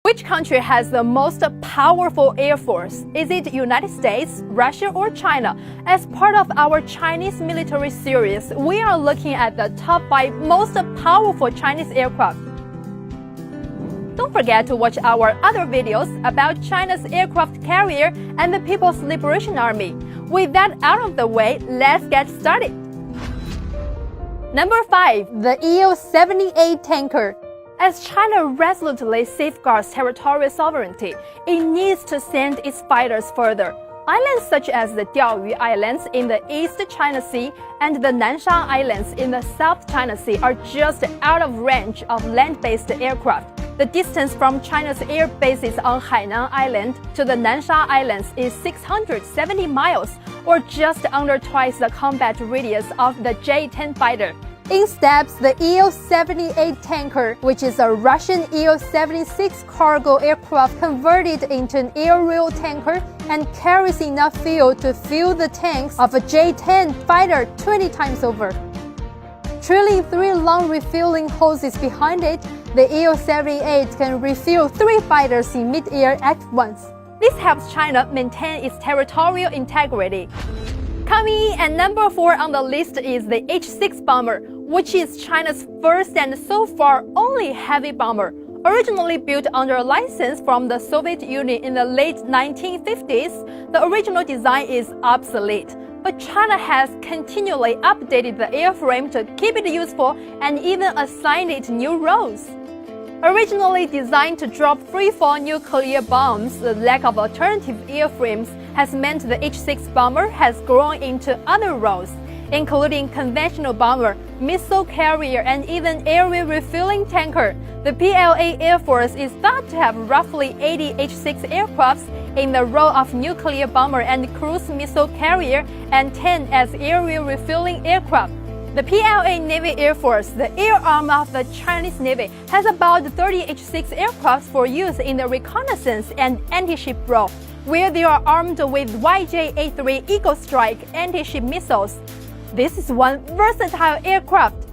Which country has the most powerful air force? Is it United States, Russia, or China? As part of our Chinese military series, we are looking at the top 5 most powerful Chinese aircraft. Don't forget to watch our other videos about China's aircraft carrier and the People's Liberation Army. With that out of the way, let's get started. Number 5. The Il-78 tanker. As China resolutely safeguards territorial sovereignty, it needs to send its fighters further. Islands such as the Diaoyu Islands in the East China Sea and the Nanshan Islands in the South China Sea are just out of range of land-based aircraft. The distance from China's air bases on Hainan Island to the Nanshan Islands is 670 miles, or just under twice the combat radius of the J-10 fighter. In steps the Il-78 tanker, which is a Russian Il-76 cargo aircraft converted into an aerial tanker and carries enough fuel to fill the tanks of a J-10 fighter 20 times over. Trailing 3 long refueling hoses behind it, the Il-78 can refuel 3 fighters in mid-air at once. This helps China maintain its territorial integrity. Coming in at number 4 on the list is the H-6 bomber, which is China's first and so far only heavy bomber. Originally built under a license from the Soviet Union in the late 1950s, the original design is obsolete. But China has continually updated the airframe to keep it useful and even assigned it new roles. Originally designed to drop free-fall nuclear bombs, the lack of alternative airframes has meant the H-6 bomber has grown into other roles, including conventional bomber, missile carrier, and even aerial refueling tanker. The PLA Air Force is thought to have roughly 80 H-6 aircrafts in the role of nuclear bomber and cruise missile carrier, and 10 as aerial refueling aircraft. The PLA Navy Air Force, the air arm of the Chinese Navy, has about 30 H-6 aircraft for use in the reconnaissance and anti-ship role, where they are armed with YJ-A3 Eagle Strike anti-ship missiles. This is one versatile aircraft.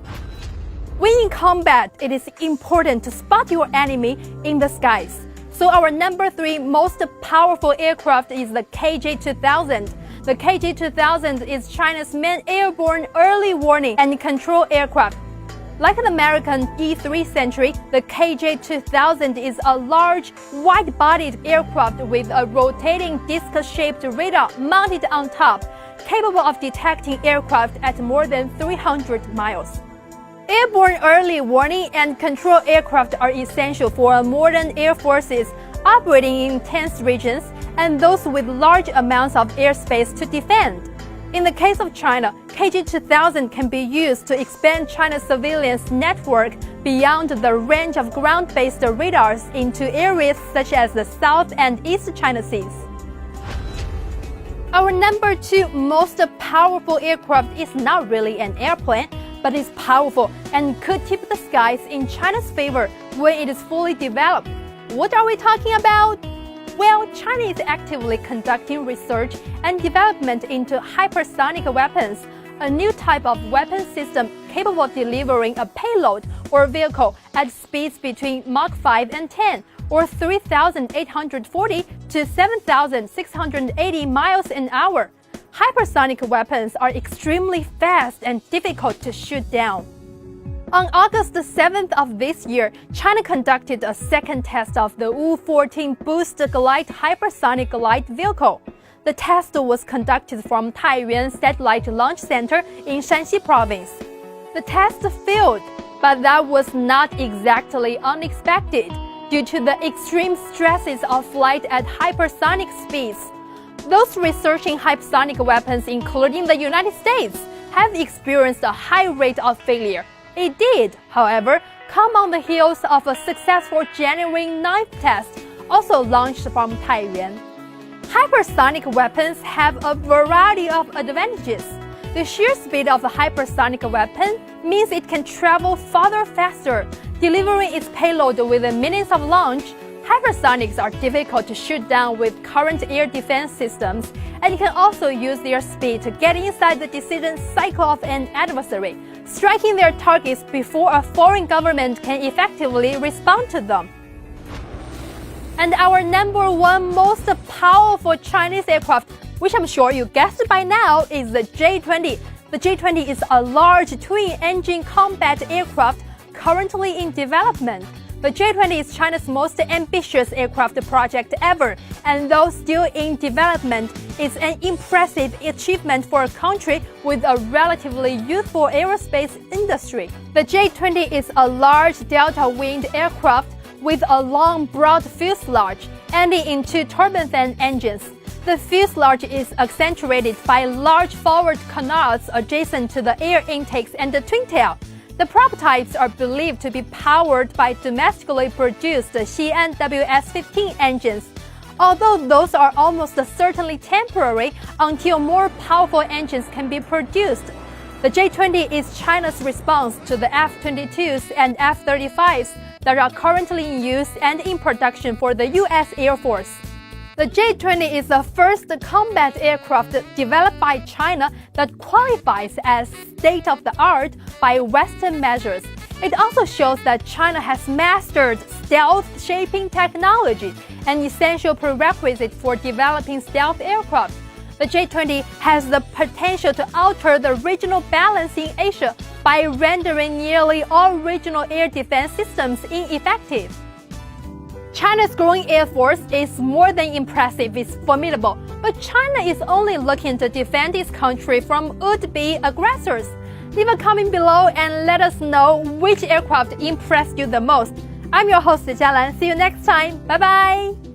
When in combat, it is important to spot your enemy in the skies. So our number 3 most powerful aircraft is the KJ-2000. The KJ-2000 is China's main airborne early warning and control aircraft. Like an American E-3 Sentry, the KJ-2000 is a large, wide-bodied aircraft with a rotating disc-shaped radar mounted on top, capable of detecting aircraft at more than 300 miles. Airborne early warning and control aircraft are essential for modern air forces operating in tense regions and those with large amounts of airspace to defend. In the case of China, KJ-2000 can be used to expand China's surveillance network beyond the range of ground-based radars into areas such as the South and East China Seas. Our number 2 most powerful aircraft is not really an airplane, but is powerful and could tip the skies in China's favor when it is fully developed. What are we talking about? Well, China is actively conducting research and development into hypersonic weapons, a new type of weapon system capable of delivering a payload or vehicle at speeds between Mach 5 and 10, or 3,840 to 7,680 miles an hour. Hypersonic weapons are extremely fast and difficult to shoot down. On August 7th of this year, China conducted a second test of the Wu-14 Boost Glide hypersonic glide vehicle. The test was conducted from Taiyuan Satellite Launch Center in Shanxi Province. The test failed, but that was not exactly unexpected due to the extreme stresses of flight at hypersonic speeds. Those researching hypersonic weapons, including the United States, have experienced a high rate of failure. It did, however, come on the heels of a successful January 9th test, also launched from Taiyuan. Hypersonic weapons have a variety of advantages. The sheer speed of a hypersonic weapon means it can travel farther faster, delivering its payload within minutes of launch. Hypersonics are difficult to shoot down with current air defense systems and can also use their speed to get inside the decision cycle of an adversary, striking their targets before a foreign government can effectively respond to them. And our number one most powerful Chinese aircraft, which I'm sure you guessed by now, is the J-20. The J-20 is a large twin-engine combat aircraft currently in development. The J-20 is China's most ambitious aircraft project ever, and though still in development, it's an impressive achievement for a country with a relatively youthful aerospace industry. The J-20 is a large delta-winged aircraft with a long, broad fuselage, ending in two turbine fan engines. The fuselage is accentuated by large forward canards adjacent to the air intakes and the twin tail. The prototypes are believed to be powered by domestically produced Xi'an WS-15 engines, although those are almost certainly temporary until more powerful engines can be produced. The J-20 is China's response to the F-22s and F-35s that are currently in use and in production for the U.S. Air Force. The J-20 is the first combat aircraft developed by China that qualifies as state-of-the-art by Western measures. It also shows that China has mastered stealth shaping technology, an essential prerequisite for developing stealth aircraft. The J-20 has the potential to alter the regional balance in Asia by rendering nearly all regional air defense systems ineffective. China's growing air force is more than impressive, it's formidable, but China is only looking to defend its country from would-be aggressors. Leave a comment below and let us know which aircraft impressed you the most. I'm your host, Jialan. See you next time. Bye bye!